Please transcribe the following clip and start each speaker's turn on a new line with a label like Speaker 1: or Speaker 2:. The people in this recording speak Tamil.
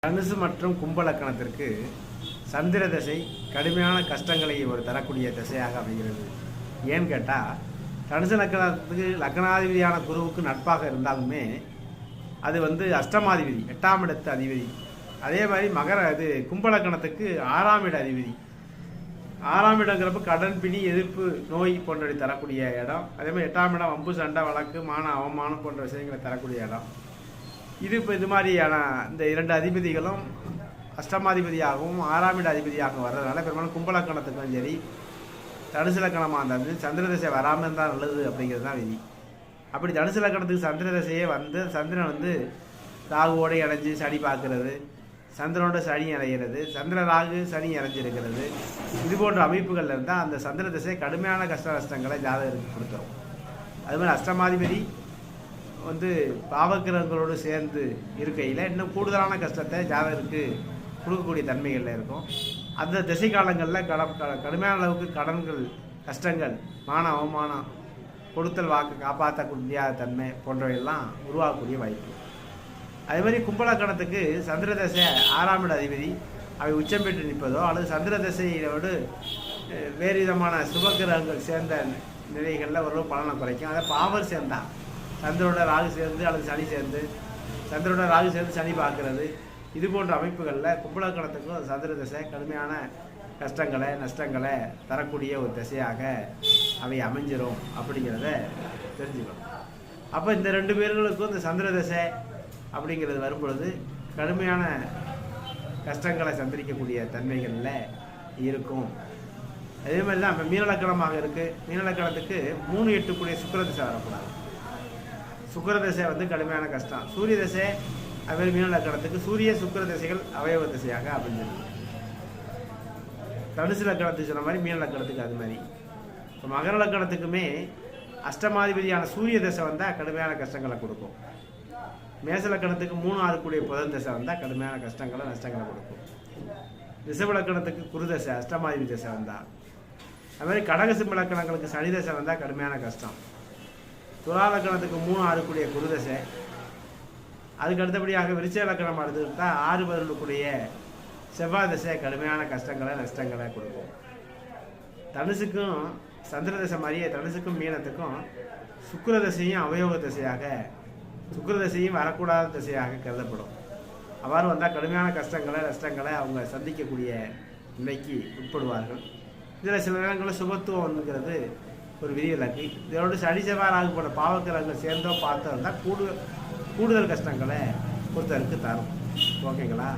Speaker 1: தனுசு மற்றும் கும்ப லக்கணத்திற்கு சந்திர திசை கடுமையான கஷ்டங்களை ஒரு தரக்கூடிய திசையாக அமைகிறது. ஏன்னு கேட்டால், தனுசு லக்கணத்துக்கு லக்கணாதிபதியான குருவுக்கு நட்பாக இருந்தாலுமே அது அஷ்டமாதிபதி, 8ஆம் இடத்து அதிபதி. அதே மாதிரி கும்ப லக்கணத்துக்கு 6ஆம் இட அதிபதி. 6ஆம் இடங்கிறப்ப கடன், பிணி, எதிர்ப்பு, நோய் போன்றவை தரக்கூடிய இடம். அதே மாதிரி 8ஆம் இடம் வம்பு, சண்டை, வழக்கு, மான, அவமானம் போன்ற விஷயங்களை தரக்கூடிய இடம். இப்போ இது மாதிரியான இந்த 2 அதிபதிகளும் அஷ்டமாதிபதியாகவும் 6ஆம் இட அதிபதியாகவும் வர்றதுனால பெரும்பாலும் கும்பலக்கணத்துக்கும் சரி, தனுசு லக்கணமாக இருந்தாலும் சந்திர திசை வராமல் இருந்தால் நல்லது அப்படிங்கிறது தான் விதி. அப்படி தனுசு லக்கணத்துக்கு சந்திர திசையே சந்திரன் ராகுவோடு இணைஞ்சு சனி பார்க்கறது, சந்திரனோட சனி இணைகிறது, சந்திர ராகு சனி இணைஞ்சிருக்கிறது, இது போன்ற அமைப்புகள் இருந்தால் அந்த சந்திர திசை கடுமையான கஷ்ட நஷ்டங்களை ஜாதகருக்கு கொடுத்துரும். அது மாதிரி அஷ்டமாதிபதி பாவக்கிரகங்களோடு சேர்ந்து இருக்கையில் இன்னும் கூடுதலான கஷ்டத்தை ஜாதகருக்கு கொடுக்கக்கூடிய தன்மைகளில் இருக்கும். அந்த திசை காலங்களில் கடுமையான அளவுக்கு கடன்கள், கஷ்டங்கள், மான, அவமானம், கொடுத்தல் வாக்கு காப்பாற்ற முடியாத தன்மை போன்றவையெல்லாம் உருவாகக்கூடிய வாய்ப்பு. அதே மாதிரி கும்பலக்கணத்துக்கு சந்திர திசை 6ஆம் இட அதிபதி அவை உச்சம் பெற்று நிற்பதோ அல்லது சந்திர திசையோடு வேறு விதமான சுபகிரகங்கள் சேர்ந்த நிலைகளில் ஓரளவு பலனை குறைக்கும். அதை பாவர் சேர்ந்தால் சந்திரோட ராகு சேர்ந்து அல்லது சனி சேர்ந்து, சந்திரோட ராகு சேர்ந்து சனி பார்க்கறது, இது போன்ற அமைப்புகளில் கும்பலக்கணத்துக்கும் சந்திர திசை கடுமையான கஷ்டங்களை, நஷ்டங்களை தரக்கூடிய ஒரு திசையாக அவை அமைஞ்சிரும் அப்படிங்கிறத தெரிஞ்சுக்கணும். அப்போ இந்த 2 பேர்களுக்கும் இந்த சந்திர திசை அப்படிங்கிறது வரும்பொழுது கடுமையான கஷ்டங்களை சந்திரிக்கக்கூடிய தன்மைகளில் இருக்கும். அதே மாதிரி தான் இப்போ மீனலக்கணமாக இருக்குது. மீனலக்கணத்துக்கு 3, 8 கூடிய சுக்கிர திசை வரக்கூடாது. சுக்கிர திசை கடுமையான கஷ்டம். சூரிய திசை அதுமாதிரி மீன லக்கணத்துக்கு சூரிய சுக்கிர திசைகள் அவயவ திசையாக அமைஞ்சிருக்கு. தனுசு லக்கணத்துக்கு சொன்ன மாதிரி மீன லக்கணத்துக்கு அது மாதிரி. இப்போ மகர லக்கணத்துக்குமே அஷ்டமாதிபதியான சூரிய திசை வந்தால் கடுமையான கஷ்டங்களை கொடுக்கும். மேச லக்கணத்துக்கு 3, 6 கூடிய புதன் திசை வந்தால் கடுமையான கஷ்டங்களை, நஷ்டங்களை கொடுக்கும். ரிஷப லக்கணத்துக்கு குரு திசை, அஷ்டமாதிபதி திசை வந்தால். அது மாதிரி கடக சிம்ம லக்கணங்களுக்கு சனி திசை வந்தால் கடுமையான கஷ்டம். துலா லக்கணத்துக்கு 3, 6 கூடிய குரு தசை. அதுக்கு அடுத்தபடியாக விருச்சிக லக்கணம் எடுத்துக்கிட்டால் 6, 12 கூடிய செவ்வாய் தசை கடுமையான கஷ்டங்களை, நஷ்டங்களை கொடுக்கும். தனுசுக்கும் சந்திர தசை மாதிரியே தனுசுக்கும் மீனத்துக்கும் சுக்கிர தசையும் அவயோக தசையாக, சுக்கிர தசையும் வரக்கூடாத தசையாக கருதப்படும். அவ்வாறு வந்தால் கடுமையான கஷ்டங்களை, நஷ்டங்களை அவங்க சந்திக்கக்கூடிய நிலைக்கு உட்படுவார்கள். இதில் சில நேரங்களில் சுபத்துவம்ங்கிறது ஒரு விதிவிலக்கு. இதோடு சனி செவ்வாய் ராகு போன்ற பாவக்கிரகங்கள் சேர்ந்தோ பார்த்தோ இருந்தால் கூடுதல் கஷ்டங்களை பொறுத்தவரைக்கும் தரும். ஓகேங்களா?